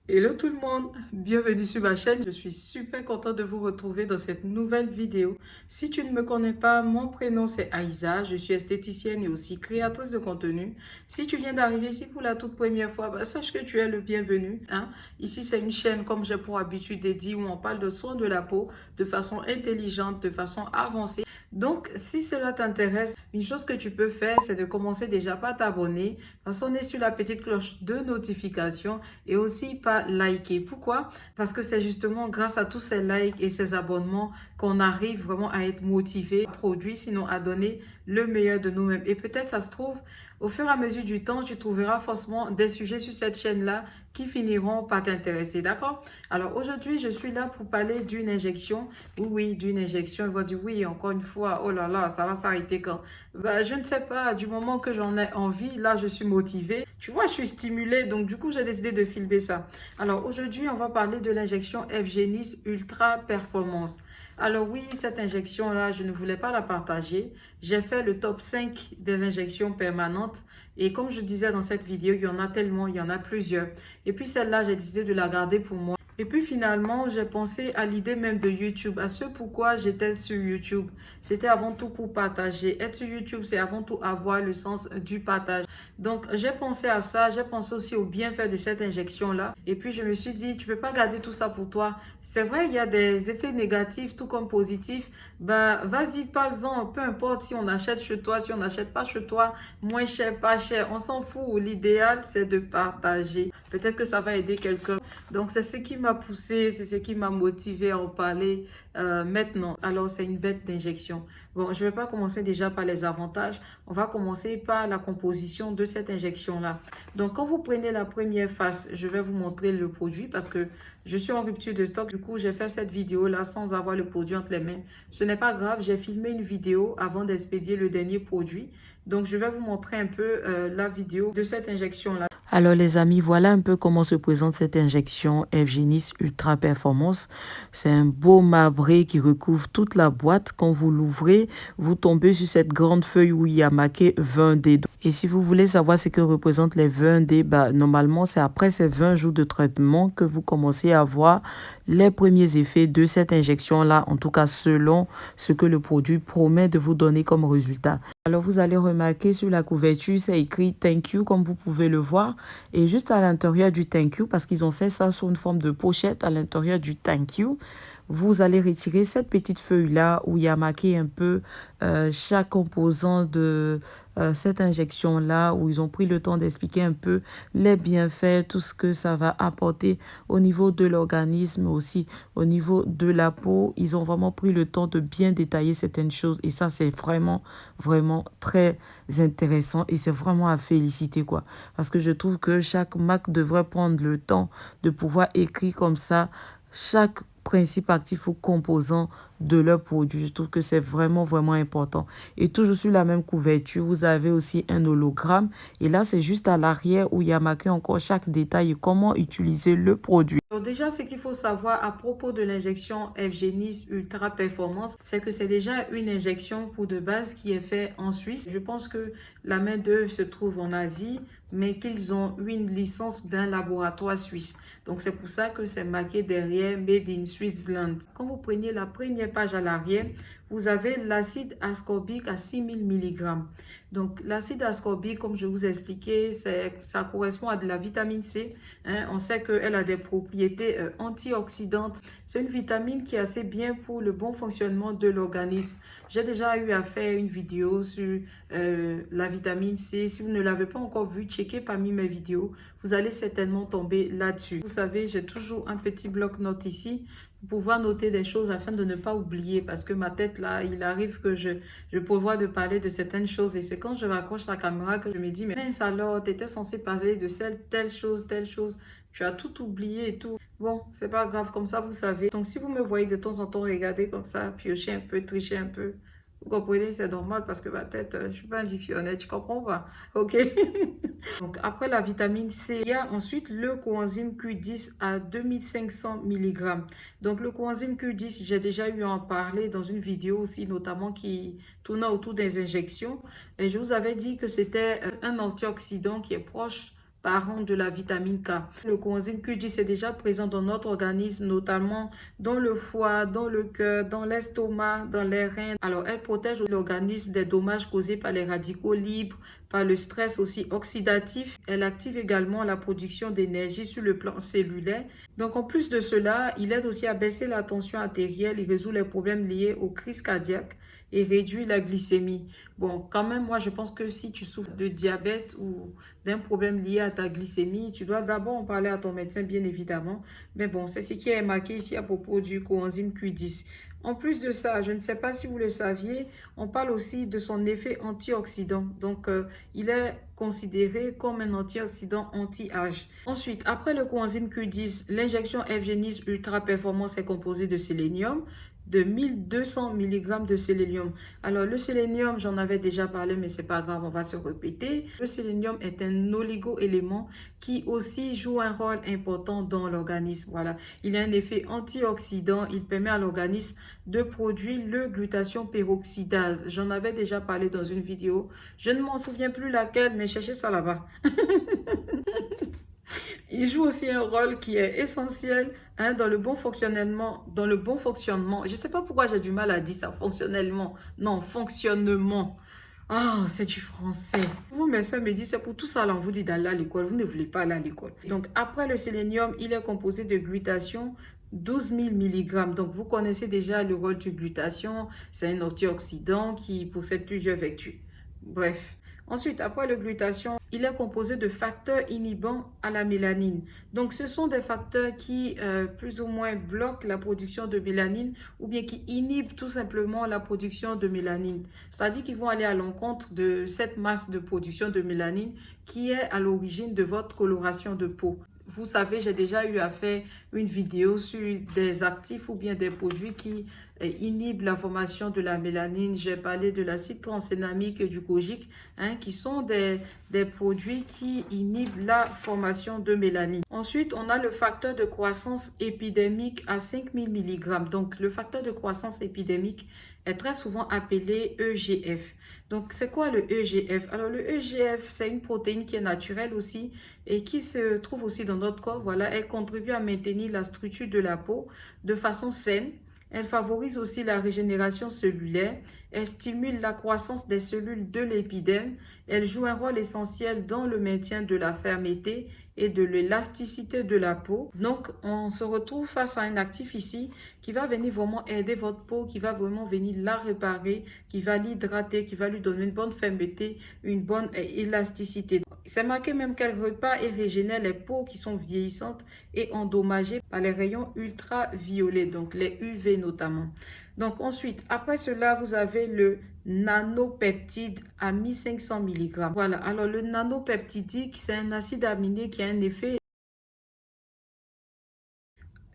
Hello tout le monde, bienvenue sur ma chaîne. Je suis super contente de vous retrouver dans cette nouvelle vidéo. Si tu ne me connais pas, mon prénom c'est Aïssa, je suis esthéticienne et aussi créatrice de contenu. Si tu viens d'arriver ici pour la toute première fois, sache que tu es le bienvenu, hein. Ici c'est une chaîne comme j'ai pour habitude de dire où on parle de soins de la peau de façon intelligente, de façon avancée. Donc si cela t'intéresse, une chose que tu peux faire c'est de commencer déjà par t'abonner, par sonner sur la petite cloche de notification et aussi pas liker. Pourquoi? Parce que c'est justement grâce à tous ces likes et ces abonnements qu'on arrive vraiment à être motivé, à produire, sinon à donner le meilleur de nous-mêmes. Et peut-être ça se trouve, au fur et à mesure du temps, tu trouveras forcément des sujets sur cette chaîne-là qui finiront par t'intéresser, d'accord? Alors aujourd'hui, je suis là pour parler d'une injection. Oui, d'une injection. On va dire oui, encore une fois, oh là là, ça va s'arrêter quand? Je ne sais pas, du moment que j'en ai envie, là, je suis motivée. Tu vois, je suis stimulée, donc du coup, j'ai décidé de filmer ça. Alors aujourd'hui, on va parler de l'injection Evgenis Ultra Performance. Alors oui, cette injection-là, je ne voulais pas la partager. J'ai fait le top 5 des injections permanentes. Et comme je disais dans cette vidéo, il y en a tellement, il y en a plusieurs. Et puis celle-là, j'ai décidé de la garder pour moi. Et puis finalement, j'ai pensé à l'idée même de YouTube, à ce pourquoi j'étais sur YouTube. C'était avant tout pour partager. Être sur YouTube, c'est avant tout avoir le sens du partage. Donc, j'ai pensé à ça. J'ai pensé aussi au bienfait de cette injection-là. Et puis, je me suis dit, tu peux pas garder tout ça pour toi. C'est vrai, il y a des effets négatifs, tout comme positifs. Vas-y, parle-en. Peu importe si on achète chez toi, si on n'achète pas chez toi, moins cher, pas cher. On s'en fout. L'idéal, c'est de partager. Peut-être que ça va aider quelqu'un. Donc, c'est ce qui m'a poussé, c'est ce qui m'a motivé à en parler maintenant. Alors, c'est une bête d'injection. Bon, je ne vais pas commencer déjà par les avantages. On va commencer par la composition de cette injection-là. Donc, quand vous prenez la première face, je vais vous montrer le produit parce que je suis en rupture de stock. Du coup, j'ai fait cette vidéo-là sans avoir le produit entre les mains. Ce n'est pas grave, j'ai filmé une vidéo avant d'expédier le dernier produit. Donc, je vais vous montrer un peu la vidéo de cette injection-là. Alors les amis, voilà un peu comment se présente cette injection Evgenis Ultra Performance. C'est un beau marbré qui recouvre toute la boîte. Quand vous l'ouvrez, vous tombez sur cette grande feuille où il y a marqué 20D. Et si vous voulez savoir ce que représentent les 20D, normalement c'est après ces 20 jours de traitement que vous commencez à voir les premiers effets de cette injection-là, en tout cas selon ce que le produit promet de vous donner comme résultat. Alors vous allez remarquer sur la couverture, c'est écrit Thank you comme vous pouvez le voir. Et juste à l'intérieur du Thank you, parce qu'ils ont fait ça sous une forme de pochette à l'intérieur du Thank you, vous allez retirer cette petite feuille-là où il y a marqué un peu chaque composant de cette injection-là, où ils ont pris le temps d'expliquer un peu les bienfaits, tout ce que ça va apporter au niveau de l'organisme, aussi au niveau de la peau. Ils ont vraiment pris le temps de bien détailler certaines choses et ça, c'est vraiment, vraiment très intéressant et c'est vraiment à féliciter, quoi. Parce que je trouve que chaque marque devrait prendre le temps de pouvoir écrire comme ça chaque principe actif ou composant de leur produit. Je trouve que c'est vraiment, vraiment important. Et toujours sur la même couverture, vous avez aussi un hologramme. Et là, c'est juste à l'arrière où il y a marqué encore chaque détail et comment utiliser le produit. Alors déjà, ce qu'il faut savoir à propos de l'injection Evgenis Ultra Performance, c'est que c'est déjà une injection pour de base qui est faite en Suisse. Je pense que la main-d'œuvre se trouve en Asie, mais qu'ils ont une licence d'un laboratoire suisse. Donc, c'est pour ça que c'est marqué derrière Made in Switzerland. Quand vous prenez la première page à l'arrière, vous avez l'acide ascorbique à 6000 mg. Donc, l'acide ascorbique, comme je vous ai expliqué, ça correspond à de la vitamine C. Hein. On sait qu'elle a des propriétés antioxydantes. C'est une vitamine qui est assez bien pour le bon fonctionnement de l'organisme. J'ai déjà eu à faire une vidéo sur la vitamine C. Si vous ne l'avez pas encore vue, checkez parmi mes vidéos. Vous allez certainement tomber là-dessus. Vous savez, j'ai toujours un petit bloc-notes ici pour pouvoir noter des choses afin de ne pas oublier parce que ma tête là, il arrive que je prévois de parler de certaines choses et c'est quand je raccroche la caméra que je me dis mais mince alors, tu étais censé parler de telle chose, tu as tout oublié et tout. Bon, c'est pas grave, comme ça vous savez. Donc si vous me voyez de temps en temps regarder comme ça, piocher un peu, tricher un peu, vous comprenez, c'est normal parce que ma tête, je suis pas un dictionnaire, tu comprends pas? Ok? Donc, après la vitamine C, il y a ensuite le coenzyme Q10 à 2500 mg. Donc, le coenzyme Q10, j'ai déjà eu à en parler dans une vidéo aussi, notamment qui tournait autour des injections. Et je vous avais dit que c'était un antioxydant qui est proche parent de la vitamine K. Le coenzyme Q10 est déjà présent dans notre organisme, notamment dans le foie, dans le cœur, dans l'estomac, dans les reins. Alors, elle protège l'organisme des dommages causés par les radicaux libres, par le stress aussi oxydatif. Elle active également la production d'énergie sur le plan cellulaire. Donc, en plus de cela, il aide aussi à baisser la tension artérielle, il résout les problèmes liés aux crises cardiaques et réduit la glycémie. Bon, quand même, moi, je pense que si tu souffres de diabète ou d'un problème lié à ta glycémie, tu dois d'abord en parler à ton médecin, bien évidemment. Mais bon, c'est ce qui est marqué ici à propos du coenzyme Q10. En plus de ça, je ne sais pas si vous le saviez, on parle aussi de son effet antioxydant. Donc, il est considéré comme un antioxydant anti-âge. Ensuite, après le coenzyme Q10, l'injection F-Génis Ultra Performance est composée de sélénium, de 1200 mg de sélénium. Alors, le sélénium, j'en avais déjà parlé, mais c'est pas grave, on va se répéter. Le sélénium est un oligo-élément qui aussi joue un rôle important dans l'organisme. Voilà, il a un effet antioxydant, il permet à l'organisme de produire le glutathion peroxydase. J'en avais déjà parlé dans une vidéo. Je ne m'en souviens plus laquelle, mais cherchez ça là-bas. Il joue aussi un rôle qui est essentiel dans le bon fonctionnement. Je ne sais pas pourquoi j'ai du mal à dire ça, fonctionnellement. Non, fonctionnement. Ah, c'est du français. Vous, mes soeurs me disent, c'est pour tout ça, là, on vous dit d'aller à l'école. Vous ne voulez pas aller à l'école. Donc, après le sélénium, il est composé de glutathion 12 000 mg. Donc, vous connaissez déjà le rôle du glutathion. C'est un antioxydant qui possède plusieurs vertus. Bref. Ensuite, après le glutathion, il est composé de facteurs inhibants à la mélanine. Donc, ce sont des facteurs qui plus ou moins bloquent la production de mélanine ou bien qui inhibent tout simplement la production de mélanine. C'est-à-dire qu'ils vont aller à l'encontre de cette masse de production de mélanine qui est à l'origine de votre coloration de peau. Vous savez, j'ai déjà eu à faire une vidéo sur des actifs ou bien des produits qui inhibent la formation de la mélanine. J'ai parlé de l'acide transénamique et du kojic, qui sont des produits qui inhibent la formation de mélanine. Ensuite, on a le facteur de croissance épidémique à 5000 mg. Donc, le facteur de croissance épidémique est très souvent appelé EGF. Donc, c'est quoi le EGF? Alors, le EGF, c'est une protéine qui est naturelle aussi et qui se trouve aussi dans notre corps. Voilà, elle contribue à maintenir la structure de la peau de façon saine. Elle favorise aussi la régénération cellulaire. Elle stimule la croissance des cellules de l'épiderme. Elle joue un rôle essentiel dans le maintien de la fermeté et de l'élasticité de la peau. Donc, on se retrouve face à un actif ici qui va venir vraiment aider votre peau, qui va vraiment venir la réparer, qui va l'hydrater, qui va lui donner une bonne fermeté, une bonne élasticité. C'est marqué même qu'elle répare et régénère les peaux qui sont vieillissantes et endommagées par les rayons ultraviolets, donc les UV notamment. Donc ensuite, après cela, vous avez le nanopeptide à 1500 mg. Voilà, alors le nanopeptidique, c'est un acide aminé qui a un effet.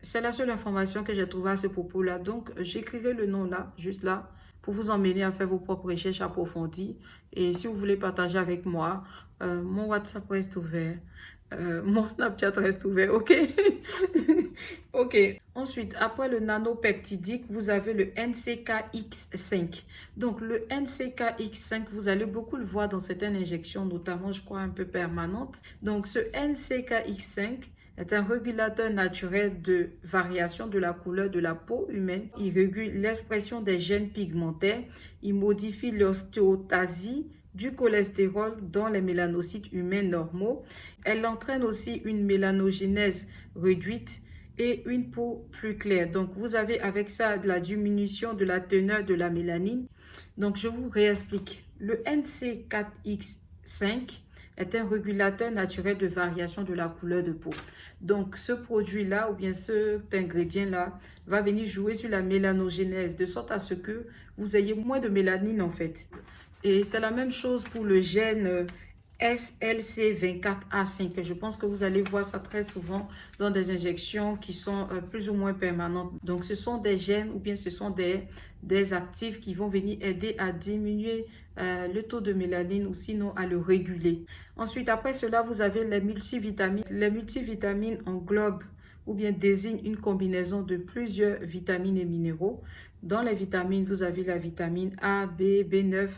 C'est la seule information que j'ai trouvée à ce propos-là. Donc, j'écrirai le nom là, juste là, pour vous emmener à faire vos propres recherches approfondies. Et si vous voulez partager avec moi, mon WhatsApp reste ouvert. Mon Snapchat reste ouvert, ok? Ok. Ensuite, après le nanopeptidique, vous avez le NCKX5. Donc, le NCKX5, vous allez beaucoup le voir dans certaines injections, notamment, je crois, un peu permanentes. Donc, ce NCKX5 est un régulateur naturel de variation de la couleur de la peau humaine. Il régule l'expression des gènes pigmentaires. Il modifie l'ostéotasie du cholestérol dans les mélanocytes humains normaux. Elle entraîne aussi une mélanogénèse réduite et une peau plus claire. Donc, vous avez avec ça de la diminution de la teneur de la mélanine. Donc, je vous réexplique. Le NC4X5 est un régulateur naturel de variation de la couleur de peau. Donc, ce produit-là ou bien cet ingrédient-là va venir jouer sur la mélanogénèse de sorte à ce que vous ayez moins de mélanine en fait. Et c'est la même chose pour le gène SLC24A5. Je pense que vous allez voir ça très souvent dans des injections qui sont plus ou moins permanentes. Donc, ce sont des gènes ou bien ce sont des actifs qui vont venir aider à diminuer le taux de mélanine ou sinon à le réguler. Ensuite, après cela, vous avez les multivitamines. Les multivitamines englobent ou bien désignent une combinaison de plusieurs vitamines et minéraux. Dans les vitamines, vous avez la vitamine A, B, B9,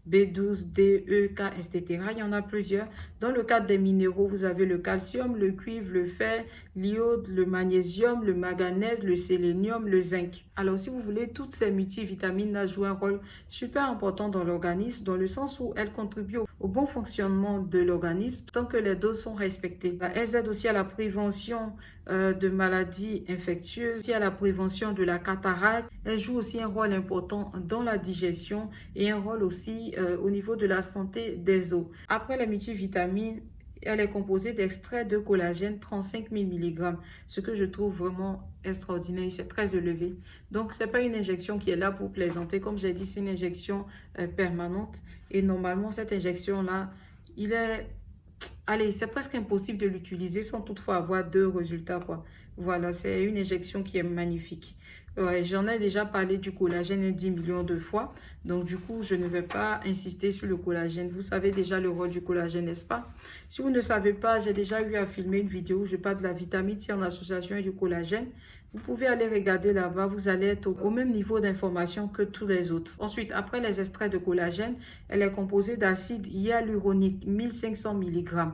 B12, D, E, K, etc. Il y en a plusieurs. Dans le cadre des minéraux, vous avez le calcium, le cuivre, le fer, l'iode, le magnésium, le manganèse, le sélénium, le zinc. Alors, si vous voulez, toutes ces multivitamines-là jouent un rôle super important dans l'organisme, dans le sens où elles contribuent au bon fonctionnement de l'organisme tant que les doses sont respectées. Elles aident aussi à la prévention de maladies infectieuses, aussi à la prévention de la cataracte. Elles jouent aussi un rôle important dans la digestion et un rôle aussi au niveau de la santé des os. Après les multivitamines, elle est composée d'extraits de collagène 35 000 mg, ce que je trouve vraiment extraordinaire, c'est très élevé. Donc, ce n'est pas une injection qui est là pour plaisanter. Comme j'ai dit, c'est une injection permanente. Et normalement, cette injection-là, allez, c'est presque impossible de l'utiliser sans toutefois avoir deux résultats, quoi. Voilà, c'est une injection qui est magnifique. Ouais, j'en ai déjà parlé du collagène 10 millions de fois. Donc, du coup, je ne vais pas insister sur le collagène. Vous savez déjà le rôle du collagène, n'est-ce pas? Si vous ne savez pas, j'ai déjà eu à filmer une vidéo où je parle de la vitamine C en association avec du collagène. Vous pouvez aller regarder là-bas. Vous allez être au même niveau d'information que tous les autres. Ensuite, après les extraits de collagène, elle est composée d'acide hyaluronique, 1500 mg.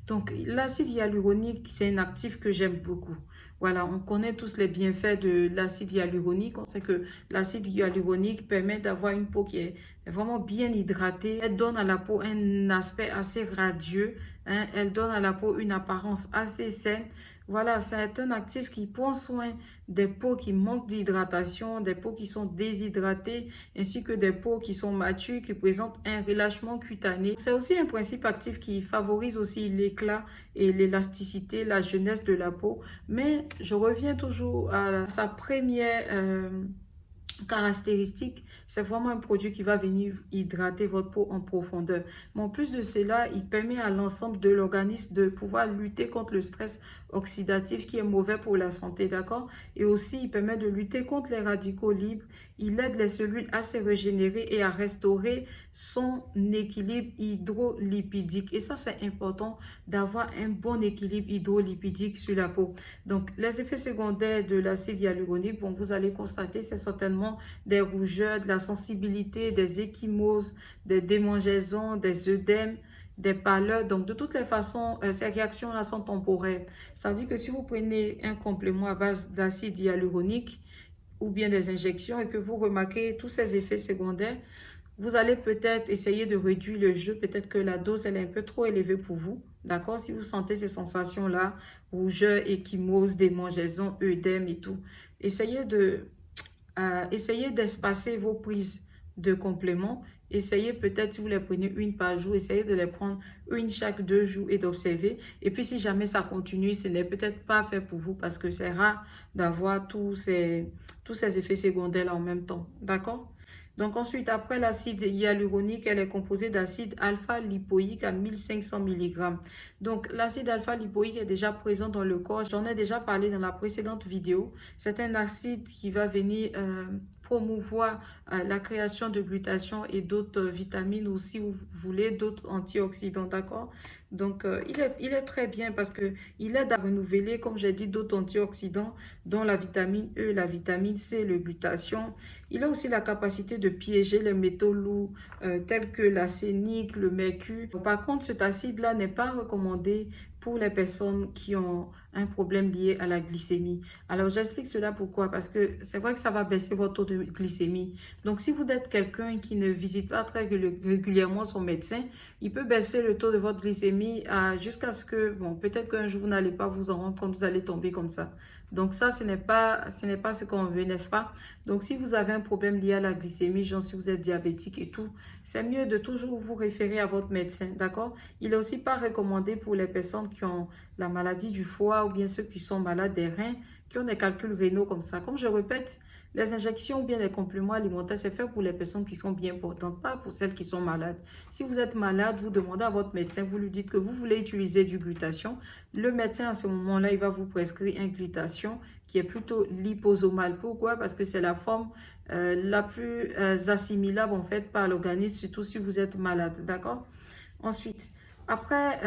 Donc, l'acide hyaluronique, c'est un actif que j'aime beaucoup. Voilà, on connaît tous les bienfaits de l'acide hyaluronique. On sait que l'acide hyaluronique permet d'avoir une peau qui est vraiment bien hydratée. Elle donne à la peau un aspect assez radieux, hein. Elle donne à la peau une apparence assez saine. Voilà, c'est un actif qui prend soin des peaux qui manquent d'hydratation, des peaux qui sont déshydratées, ainsi que des peaux qui sont matures, qui présentent un relâchement cutané. C'est aussi un principe actif qui favorise aussi l'éclat et l'élasticité, la jeunesse de la peau. Mais je reviens toujours à sa première caractéristique, c'est vraiment un produit qui va venir hydrater votre peau en profondeur. Mais en plus de cela, il permet à l'ensemble de l'organisme de pouvoir lutter contre le stress oxydatif qui est mauvais pour la santé, d'accord? Et aussi, il permet de lutter contre les radicaux libres. Il aide les cellules à se régénérer et à restaurer son équilibre hydrolipidique. Et ça, c'est important d'avoir un bon équilibre hydrolipidique sur la peau. Donc, les effets secondaires de l'acide hyaluronique, bon, vous allez constater, c'est certainement des rougeurs, de la sensibilité, des ecchymoses, des démangeaisons, des œdèmes, des pâleurs. Donc, de toutes les façons, ces réactions-là sont temporaires. C'est-à-dire que si vous prenez un complément à base d'acide hyaluronique ou bien des injections et que vous remarquez tous ces effets secondaires, vous allez peut-être essayer de réduire le jeu. Peut-être que la dose, elle est un peu trop élevée pour vous. D'accord? Si vous sentez ces sensations-là, rougeur, ecchymose, démangeaisons, œdème et tout, essayez d'espacer vos prises de compléments. Essayez peut-être, si vous les prenez une par jour, essayez de les prendre une chaque 2 jours et d'observer. Et puis, si jamais ça continue, ce n'est peut-être pas fait pour vous parce que c'est rare d'avoir tous ces effets secondaires en même temps. D'accord? Donc ensuite, après l'acide hyaluronique, elle est composée d'acide alpha-lipoïque à 1500 mg. Donc l'acide alpha-lipoïque est déjà présent dans le corps. J'en ai déjà parlé dans la précédente vidéo. C'est un acide qui va venir promouvoir la création de glutathion et d'autres vitamines ou si vous voulez d'autres antioxydants, d'accord? Donc il est très bien parce qu'il aide à renouveler, comme j'ai dit, d'autres antioxydants dont la vitamine E, la vitamine C, le glutathion. Il a aussi la capacité de piéger les métaux lourds tels que l'arsénique, le mercure. Par contre, cet acide-là n'est pas recommandé pour les personnes qui ont un problème lié à la glycémie. Alors, j'explique cela pourquoi. Parce que c'est vrai que ça va baisser votre taux de glycémie. Donc, si vous êtes quelqu'un qui ne visite pas très régulièrement son médecin, il peut baisser le taux de votre glycémie jusqu'à ce que, bon, peut-être qu'un jour, vous n'allez pas vous en rendre compte, vous allez tomber comme ça. Donc, ça, ce n'est pas ce qu'on veut, n'est-ce pas? Donc, si vous avez un problème lié à la glycémie, genre si vous êtes diabétique et tout, c'est mieux de toujours vous référer à votre médecin, d'accord? Il n'est aussi pas recommandé pour les personnes qui ont la maladie du foie ou bien ceux qui sont malades des reins, qui ont des calculs rénaux comme ça. Comme je répète, les injections ou bien les compléments alimentaires, c'est fait pour les personnes qui sont bien portantes, pas pour celles qui sont malades. Si vous êtes malade, vous demandez à votre médecin, vous lui dites que vous voulez utiliser du glutathion. Le médecin, à ce moment-là, il va vous prescrire un glutathion qui est plutôt liposomal. Pourquoi? Parce que c'est la forme la plus assimilable en fait par l'organisme, surtout si vous êtes malade, d'accord? Ensuite, après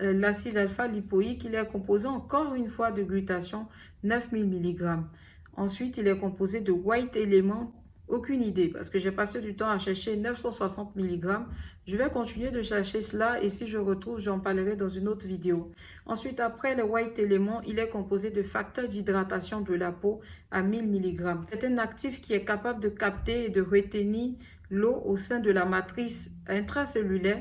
l'acide alpha-lipoïque, il est composé encore une fois de glutathion, 9000 mg. Ensuite, il est composé de white éléments Aucune idée parce que j'ai passé du temps à chercher 960 mg. Je vais continuer de chercher cela et si je retrouve, j'en parlerai dans une autre vidéo. Ensuite, après le White Element, il est composé de facteurs d'hydratation de la peau à 1000 mg. C'est un actif qui est capable de capter et de retenir l'eau au sein de la matrice intracellulaire.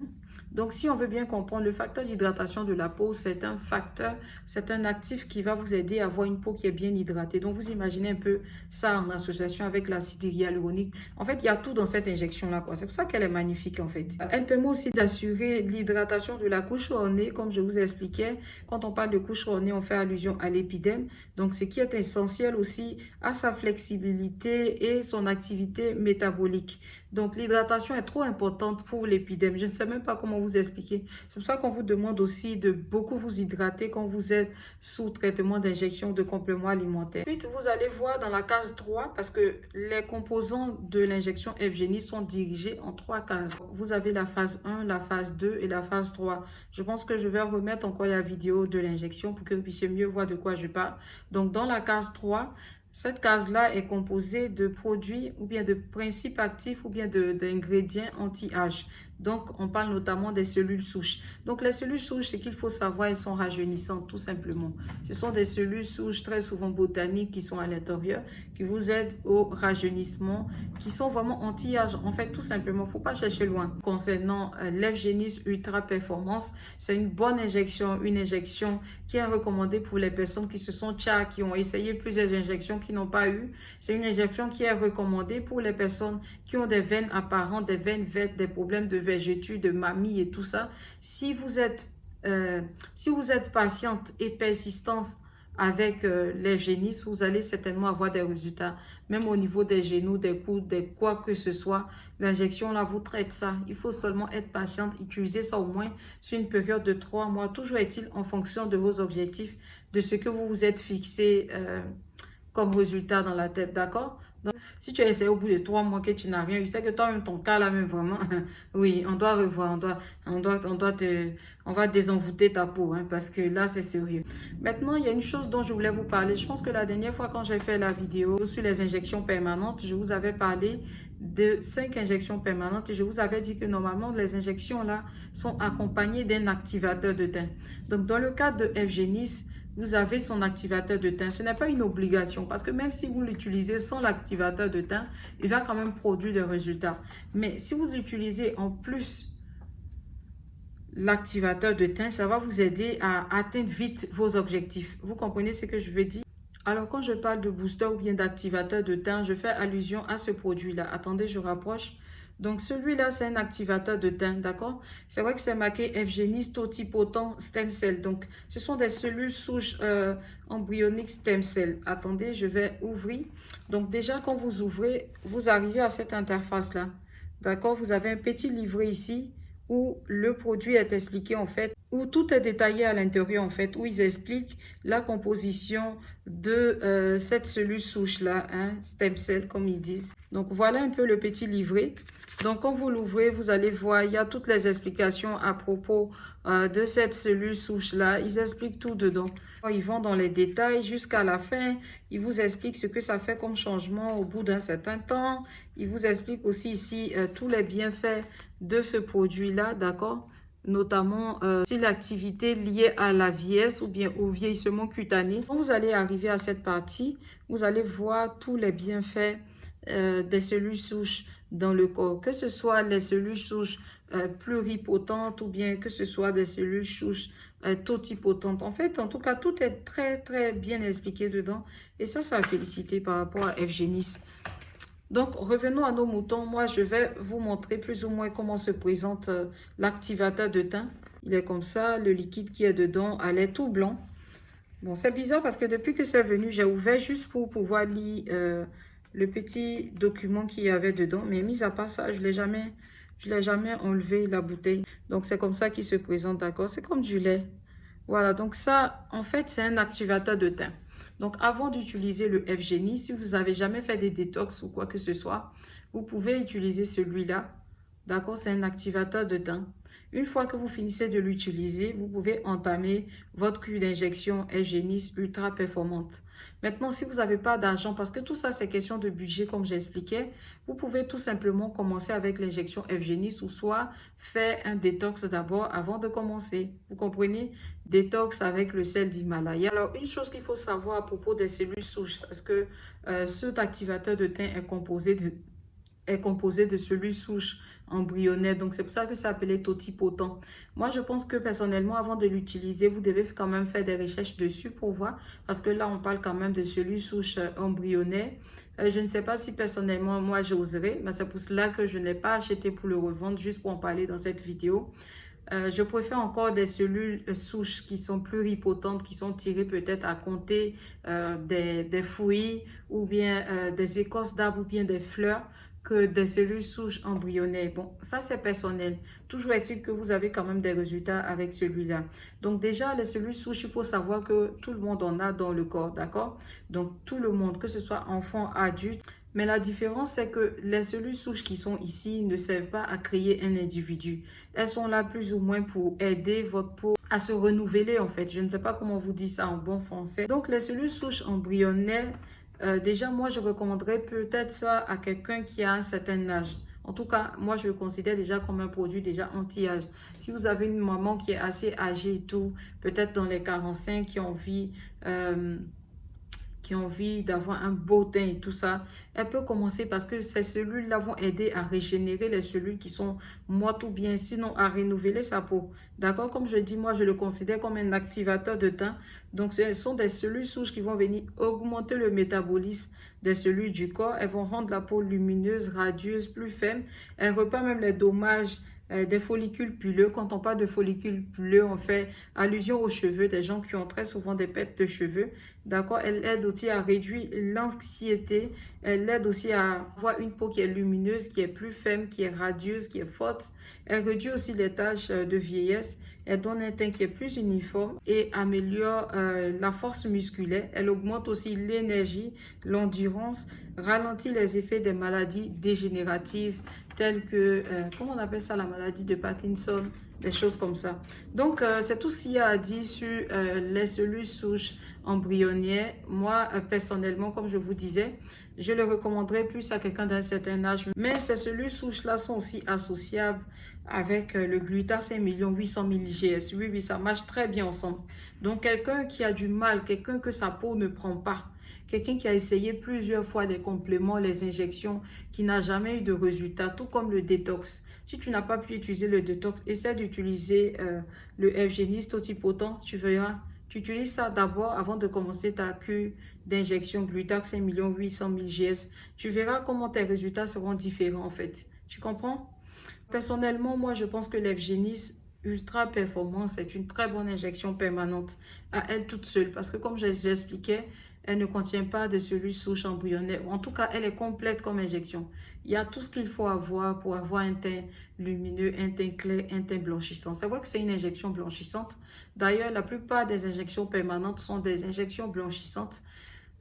Donc, si on veut bien comprendre, le facteur d'hydratation de la peau, c'est un facteur, c'est un actif qui va vous aider à avoir une peau qui est bien hydratée. Donc, vous imaginez un peu ça en association avec l'acide hyaluronique. En fait, il y a tout dans cette injection-là, quoi. C'est pour ça qu'elle est magnifique, en fait. Elle permet aussi d'assurer l'hydratation de la couche ornée, comme je vous expliquais. Quand on parle de couche ornée, on fait allusion à l'épiderme. Donc, ce qui est essentiel aussi à sa flexibilité et son activité métabolique. Donc, l'hydratation est trop importante pour l'épiderme. Je ne sais même pas comment vous expliquer. C'est pour ça qu'on vous demande aussi de beaucoup vous hydrater quand vous êtes sous traitement d'injection de compléments alimentaires. Ensuite, vous allez voir dans la case 3, parce que les composants de l'injection Evgenie sont dirigés en 3 cases. Vous avez la phase 1, la phase 2 et la phase 3. Je pense que je vais remettre encore la vidéo de l'injection pour que vous puissiez mieux voir de quoi je parle. Donc, dans la case 3, cette case-là est composée de produits ou bien de principes actifs ou bien d'ingrédients anti-âge. Donc, on parle notamment des cellules souches. Donc, les cellules souches, ce qu'il faut savoir, elles sont rajeunissantes, tout simplement. Ce sont des cellules souches très souvent botaniques qui sont à l'intérieur, qui vous aident au rajeunissement, qui sont vraiment anti-âge. En fait, tout simplement, il ne faut pas chercher loin. Concernant l'Evgenis Ultra Performance, c'est une bonne injection, une injection qui est recommandée pour les personnes qui se sont qui ont essayé plusieurs injections qui n'ont pas eu. C'est une injection qui est recommandée pour les personnes qui ont des veines apparentes, des veines vertes, des problèmes de vergeture, de mamie et tout ça. Si vous êtes patiente et persistante avec l'Evgenis, vous allez certainement avoir des résultats. Même au niveau des genoux, des coudes, des quoi que ce soit, l'injection là vous traite ça. Il faut seulement être patiente, utiliser ça au moins sur une période de 3 mois. Toujours est-il en fonction de vos objectifs, de ce que vous vous êtes fixé comme résultat dans la tête, d'accord? Donc, si tu as essayé au bout de 3 mois que tu n'as rien eu, c'est que toi-même, ton cas là même vraiment, oui, on doit revoir, on va désenvoûter ta peau, hein, parce que là, c'est sérieux. Maintenant, il y a une chose dont je voulais vous parler. Je pense que la dernière fois, quand j'ai fait la vidéo sur les injections permanentes, je vous avais parlé de 5 injections permanentes et je vous avais dit que normalement, les injections là sont accompagnées d'un activateur de teint. Donc, dans le cas de Evgenis, vous avez son activateur de teint. Ce n'est pas une obligation parce que même si vous l'utilisez sans l'activateur de teint, il va quand même produire des résultats. Mais si vous utilisez en plus l'activateur de teint, ça va vous aider à atteindre vite vos objectifs. Vous comprenez ce que je veux dire? Alors, quand je parle de booster ou bien d'activateur de teint, je fais allusion à ce produit-là. Attendez, je rapproche. Donc, celui-là, c'est un activateur de teint, d'accord? C'est vrai que c'est marqué Evgenis Totipotent Stem Cell. Donc, ce sont des cellules souches embryoniques stem cell. Attendez, je vais ouvrir. Donc, déjà, quand vous ouvrez, vous arrivez à cette interface-là. D'accord? Vous avez un petit livret ici où le produit est expliqué en fait, où tout est détaillé à l'intérieur en fait, où ils expliquent la composition de cette cellule souche-là, hein, stem cell comme ils disent. Donc voilà un peu le petit livret. Donc quand vous l'ouvrez, vous allez voir, il y a toutes les explications à propos de cette cellule souche-là. Ils expliquent tout dedans. Ils vont dans les détails jusqu'à la fin. Ils vous expliquent ce que ça fait comme changement au bout d'un certain temps. Ils vous expliquent aussi ici tous les bienfaits de ce produit-là, d'accord? Notamment si l'activité liée à la vieillesse ou bien au vieillissement cutané. Quand vous allez arriver à cette partie, vous allez voir tous les bienfaits des cellules souches dans le corps, que ce soit les cellules souches pluripotentes ou bien que ce soit des cellules souches totipotentes. En fait, en tout cas, tout est très, très bien expliqué dedans. Et ça a félicité par rapport à Evgenis. Donc, revenons à nos moutons. Moi, je vais vous montrer plus ou moins comment se présente l'activateur de teint. Il est comme ça, le liquide qui est dedans, elle est tout blanc. Bon, c'est bizarre parce que depuis que c'est venu, j'ai ouvert juste pour pouvoir lire le petit document qu'il y avait dedans. Mais mis à part ça, je l'ai jamais enlevé la bouteille. Donc, c'est comme ça qu'il se présente, d'accord? C'est comme du lait. Voilà, donc ça, en fait, c'est un activateur de teint. Donc, avant d'utiliser le Evgenis, si vous n'avez jamais fait des détox ou quoi que ce soit, vous pouvez utiliser celui-là. D'accord? C'est un activateur de teint. Une fois que vous finissez de l'utiliser, vous pouvez entamer votre cure d'injection F-Génis ultra performante. Maintenant, si vous n'avez pas d'argent, parce que tout ça, c'est question de budget, comme j'expliquais, vous pouvez tout simplement commencer avec l'injection F-Génis ou soit faire un détox d'abord avant de commencer. Vous comprenez? Détox avec le sel d'Himalaya. Alors, une chose qu'il faut savoir à propos des cellules souches, parce que cet activateur de teint est composé de cellules souches embryonnaires. Donc, c'est pour ça que c'est appelé totipotent. Moi, je pense que personnellement, avant de l'utiliser, vous devez quand même faire des recherches dessus pour voir. Parce que là, on parle quand même de cellules souches embryonnaires. Je ne sais pas si personnellement, moi, j'oserais. Mais c'est pour cela que je n'ai pas acheté pour le revendre, juste pour en parler dans cette vidéo. Je préfère encore des cellules souches qui sont pluripotentes, qui sont tirées peut-être à compter des fruits ou bien des écorces d'arbres ou bien des fleurs que des cellules souches embryonnaires. Bon, ça c'est personnel. Toujours est-il que vous avez quand même des résultats avec celui-là. Donc déjà, les cellules souches, il faut savoir que tout le monde en a dans le corps, d'accord? Donc tout le monde, que ce soit enfant, adulte. Mais la différence, c'est que les cellules souches qui sont ici ne servent pas à créer un individu. Elles sont là plus ou moins pour aider votre peau à se renouveler en fait. Je ne sais pas comment vous dire ça en bon français. Donc les cellules souches embryonnaires, déjà moi je recommanderais peut-être ça à quelqu'un qui a un certain âge. En tout cas, moi je le considère déjà comme un produit déjà anti-âge. Si vous avez une maman qui est assez âgée et tout, peut-être dans les 45 qui ont envie d'avoir un beau teint et tout ça, elle peut commencer parce que ces cellules-là vont aider à régénérer les cellules qui sont mortes ou bien sinon à renouveler sa peau. D'accord? Comme je dis, moi je le considère comme un activateur de teint. Donc ce sont des cellules souches qui vont venir augmenter le métabolisme des cellules du corps. Elles vont rendre la peau lumineuse, radieuse, plus ferme. Elles reparent même les dommages des follicules pileux. Quand on parle de follicules pileux, on fait allusion aux cheveux, des gens qui ont très souvent des pertes de cheveux. D'accord? Elle aide aussi à réduire l'anxiété. Elle aide aussi à avoir une peau qui est lumineuse, qui est plus ferme, qui est radieuse, qui est forte. Elle réduit aussi les taches de vieillesse. Elle donne un teint qui est plus uniforme et améliore la force musculaire. Elle augmente aussi l'énergie, l'endurance, ralentit les effets des maladies dégénératives telles que, comment on appelle ça, la maladie de Parkinson, des choses comme ça. Donc, c'est tout ce qu'il y a à dire sur les cellules souches embryonnaires. Moi, personnellement, comme je vous disais, je le recommanderais plus à quelqu'un d'un certain âge. Mais ces cellules souches-là sont aussi associables avec le glutat 5 800 000 IGS. Oui, oui, ça marche très bien ensemble. Donc, quelqu'un qui a du mal, quelqu'un que sa peau ne prend pas, quelqu'un qui a essayé plusieurs fois des compléments, les injections, qui n'a jamais eu de résultat, tout comme le détox. Si tu n'as pas pu utiliser le détox, essaie d'utiliser le F-Génis totipotent, tu verras. Tu utilises ça d'abord avant de commencer ta cure d'injection Glutax 5 800 000 GS. Tu verras comment tes résultats seront différents en fait. Tu comprends? Personnellement, moi je pense que l'F-Génis Ultra Performance est une très bonne injection permanente à elle toute seule parce que comme j'expliquais, elle ne contient pas de cellules souches embryonnaires. En tout cas, elle est complète comme injection. Il y a tout ce qu'il faut avoir pour avoir un teint lumineux, un teint clair, un teint blanchissant. C'est vrai que c'est une injection blanchissante. D'ailleurs, la plupart des injections permanentes sont des injections blanchissantes.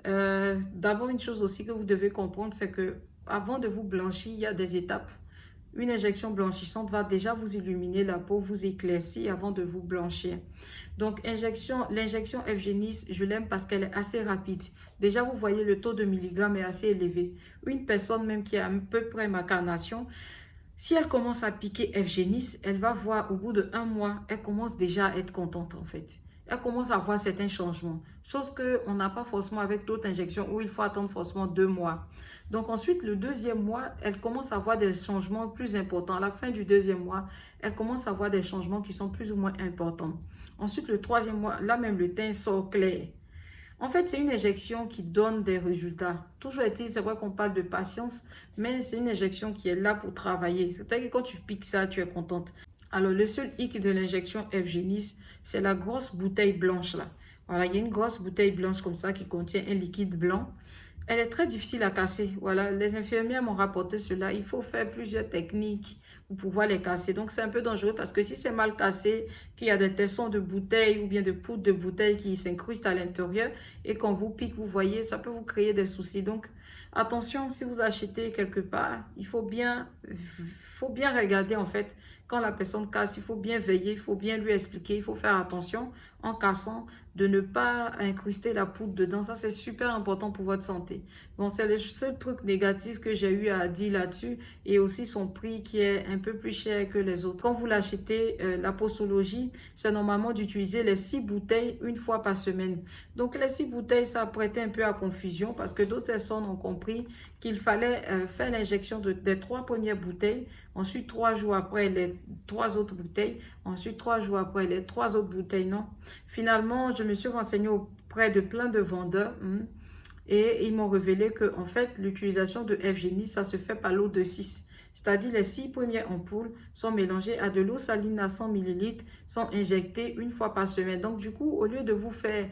D'abord, une chose aussi que vous devez comprendre, c'est que avant de vous blanchir, il y a des étapes. Une injection blanchissante va déjà vous illuminer la peau, vous éclaircir avant de vous blanchir. Donc, l'injection F-Génis, je l'aime parce qu'elle est assez rapide. Déjà, vous voyez, le taux de milligrammes est assez élevé. Une personne même qui a à peu près ma carnation, si elle commence à piquer F-Génis, elle va voir au bout d'1 mois, elle commence déjà à être contente en fait. Elle commence à voir certains changements. Chose qu'on n'a pas forcément avec d'autres injections où il faut attendre forcément 2 mois. Donc ensuite, le 2e mois, elle commence à voir des changements plus importants. À la fin du 2e mois, elle commence à voir des changements qui sont plus ou moins importants. Ensuite, le 3e mois, là même le teint sort clair. En fait, c'est une injection qui donne des résultats. Toujours est-il, c'est vrai qu'on parle de patience, mais c'est une injection qui est là pour travailler. C'est-à-dire que quand tu piques ça, tu es contente. Alors, le seul hic de l'injection F-Génis, c'est la grosse bouteille blanche là. Voilà, il y a une grosse bouteille blanche comme ça qui contient un liquide blanc. Elle est très difficile à casser. Voilà, les infirmières m'ont rapporté cela. Il faut faire plusieurs techniques pour pouvoir les casser. Donc, c'est un peu dangereux parce que si c'est mal cassé, qu'il y a des tessons de bouteilles ou bien de poudre de bouteille qui s'incrustent à l'intérieur et qu'on vous pique, vous voyez, ça peut vous créer des soucis. Donc, attention, si vous achetez quelque part, il faut bien regarder en fait Quand la personne casse, il faut bien veiller, il faut bien lui expliquer, il faut faire attention en cassant de ne pas incruster la poudre dedans. Ça, c'est super important pour votre santé. Bon, c'est le seul truc négatif que j'ai eu à dire là-dessus et aussi son prix qui est un peu plus cher que les autres. Quand vous l'achetez, la posologie, c'est normalement d'utiliser les 6 bouteilles une fois par semaine. Donc, les 6 bouteilles, ça prêtait un peu à confusion parce que d'autres personnes ont compris qu'il fallait faire l'injection des 3 premières bouteilles, ensuite 3 jours après les 3 autres bouteilles, ensuite 3 jours après les 3 autres bouteilles, non. Finalement, je me suis renseignée auprès de plein de vendeurs et ils m'ont révélé que en fait, l'utilisation de FGenis, ça se fait par l'eau de 6. C'est-à-dire les 6 premières ampoules sont mélangées à de l'eau saline à 100 ml, sont injectées une fois par semaine. Donc du coup, au lieu de vous faire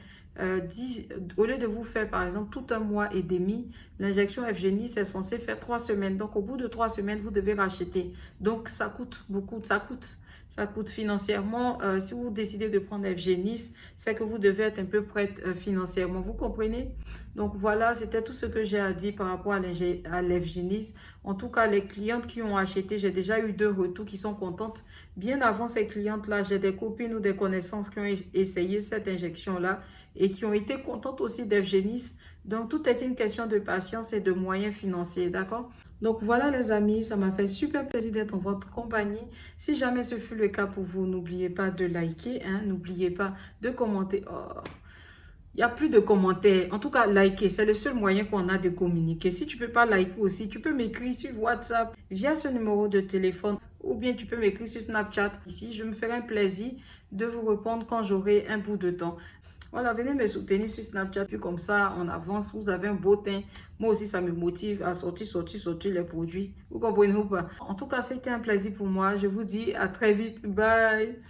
par exemple tout un mois et demi, l'injection FGenis c'est censé faire 3 semaines. Donc au bout de 3 semaines, vous devez racheter. Donc ça coûte beaucoup, ça coûte financièrement. Si vous décidez de prendre FGenis, c'est que vous devez être un peu prête financièrement. Vous comprenez? Donc voilà, c'était tout ce que j'ai à dire par rapport à l'FGenis. En tout cas, les clientes qui ont acheté, j'ai déjà eu 2 retours qui sont contentes. Bien avant ces clientes-là, j'ai des copines ou des connaissances qui ont essayé cette injection-là et qui ont été contentes aussi d'FGenis. Donc tout est une question de patience et de moyens financiers, d'accord? Donc voilà les amis, ça m'a fait super plaisir d'être en votre compagnie. Si jamais ce fut le cas pour vous, n'oubliez pas de liker, hein, n'oubliez pas de commenter. Oh, il n'y a plus de commentaires. En tout cas, liker, c'est le seul moyen qu'on a de communiquer. Si tu ne peux pas liker aussi, tu peux m'écrire sur WhatsApp via ce numéro de téléphone ou bien tu peux m'écrire sur Snapchat. Ici, je me ferai un plaisir de vous répondre quand j'aurai un bout de temps. Voilà, venez me soutenir sur Snapchat, puis comme ça, on avance. Vous avez un beau teint. Moi aussi, ça me motive à sortir les produits. Vous comprenez ou pas? En tout cas, c'était un plaisir pour moi. Je vous dis à très vite. Bye!